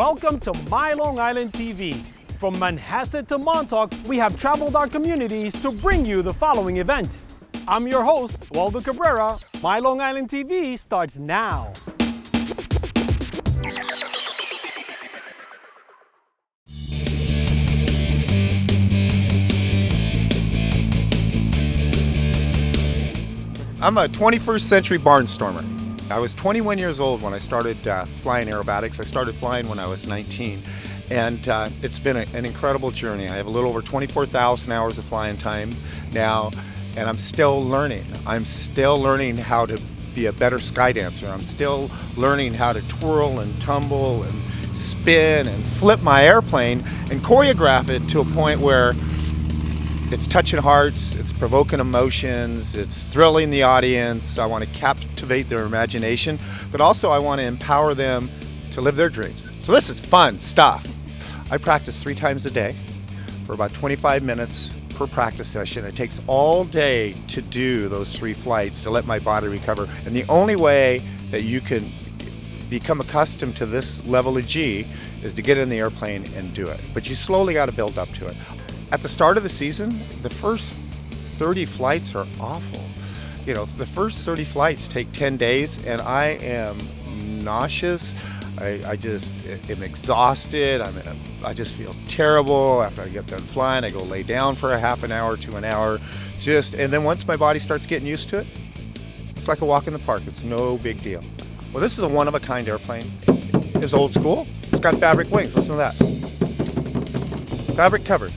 Welcome to My Long Island TV. From Manhasset to Montauk, we have traveled our communities to bring you the following events. I'm your host, Waldo Cabrera. My Long Island TV starts now. I'm a 21st century barnstormer. I was 21 years old when I started flying aerobatics. I started flying when I was 19, and it's been an incredible journey. I have a little over 24,000 hours of flying time now, and I'm still learning. I'm still learning how to be a better sky dancer. I'm still learning how to twirl and tumble and spin and flip my airplane and choreograph it to a point where it's touching hearts, it's provoking emotions, it's thrilling the audience. I want to captivate their imagination, but also I want to empower them to live their dreams. So this is fun stuff. I practice 3 times a day for about 25 minutes per practice session. It takes all day to do those 3 flights to let my body recover. And the only way that you can become accustomed to this level of G is to get in the airplane and do it. But you slowly got to build up to it. At the start of the season, the first 30 flights are awful. You know, the first 30 flights take 10 days and I am nauseous. I just am exhausted. I just feel terrible. After I get done flying, I go lay down for a half an hour to an hour. And then once my body starts getting used to it, it's like a walk in the park. It's no big deal. Well, this is a one-of-a-kind airplane. It's old school. It's got fabric wings. Listen to that. Fabric covered.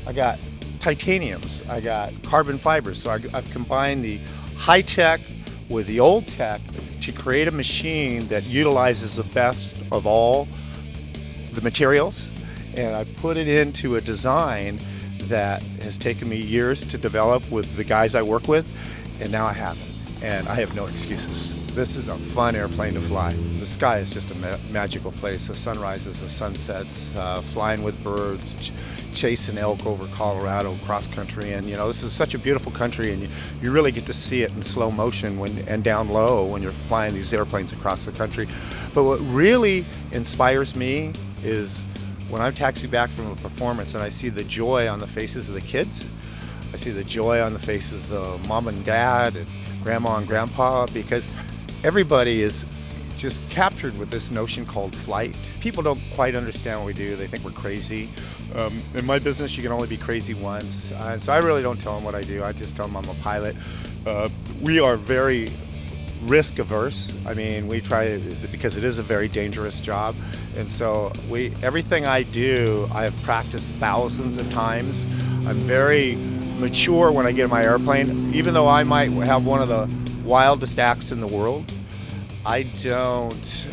I got titaniums, I got carbon fibers, so I've combined the high tech with the old tech to create a machine that utilizes the best of all the materials, and I put it into a design that has taken me years to develop with the guys I work with, and now I have it, and I have no excuses. This is a fun airplane to fly. The sky is just a magical place. The sunrises, the sunsets, flying with birds, chasing elk over Colorado cross country, and you know, this is such a beautiful country, and you really get to see it in slow motion and down low when you're flying these airplanes across the country. But what really inspires me is when I'm taxiing back from a performance and I see the joy on the faces of the kids. I see the joy on the faces of mom and dad and grandma and grandpa, because everybody is just captured with this notion called flight. People don't quite understand what we do. They think we're crazy. In my business, you can only be crazy once. So I really don't tell them what I do. I just tell them I'm a pilot. We are very risk averse. I mean, we try, because it is a very dangerous job. And so everything I do, I have practiced thousands of times. I'm very mature when I get in my airplane. Even though I might have one of the wildest acts in the world, I don't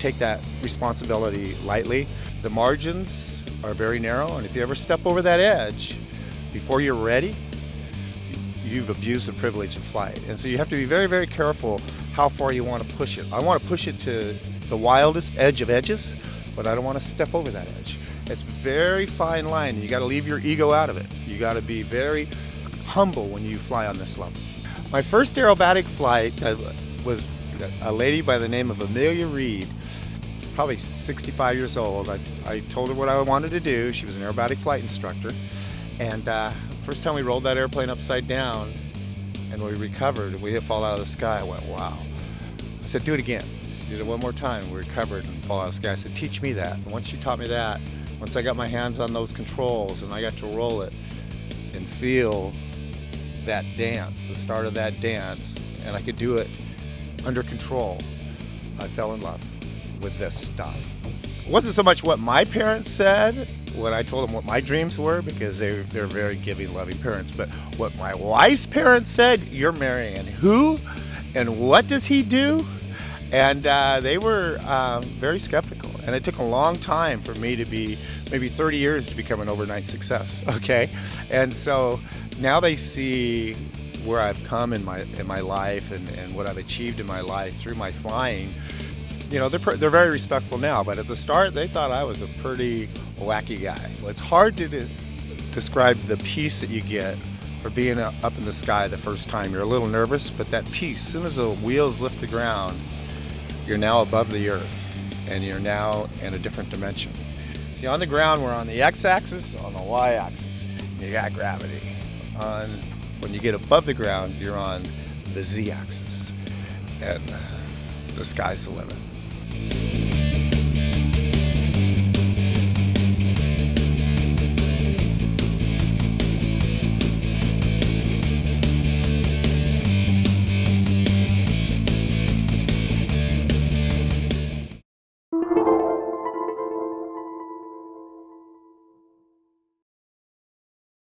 take that responsibility lightly. The margins are very narrow, and if you ever step over that edge before you're ready, you've abused the privilege of flight. And so you have to be very, very careful how far you want to push it. I want to push it to the wildest edge of edges, but I don't want to step over that edge. It's a very fine line, and you got to leave your ego out of it. You got to be very humble when you fly on this level. My first aerobatic flight was a lady by the name of Amelia Reed, probably 65 years old. I told her what I wanted to do. She was an aerobatic flight instructor, and first time we rolled that airplane upside down and we recovered and we hit fall out of the sky, I went, wow. I said, do it again. She did it one more time. We recovered and fall out of the sky. I said, teach me that. And once she taught me that, once I got my hands on those controls and I got to roll it and feel that dance, the start of that dance, and I could do it under control, I fell in love with this stuff. It wasn't so much what my parents said when I told them what my dreams were, because they're very giving, loving parents, but what my wife's parents said, you're marrying who and what does he do? And they were very skeptical, and it took a long time for me to be, maybe 30 years to become an overnight success, okay? And so now they see where I've come in my life and what I've achieved in my life through my flying. You know, they're very respectful now, but at the start they thought I was a pretty wacky guy. Well, it's hard to describe the peace that you get for being up in the sky the first time. You're a little nervous, but that peace, as soon as the wheels lift the ground, you're now above the earth. and you're now in a different dimension. See, on the ground, we're on the x-axis, on the y-axis, you got gravity. When you get above the ground, you're on the z-axis, and the sky's the limit.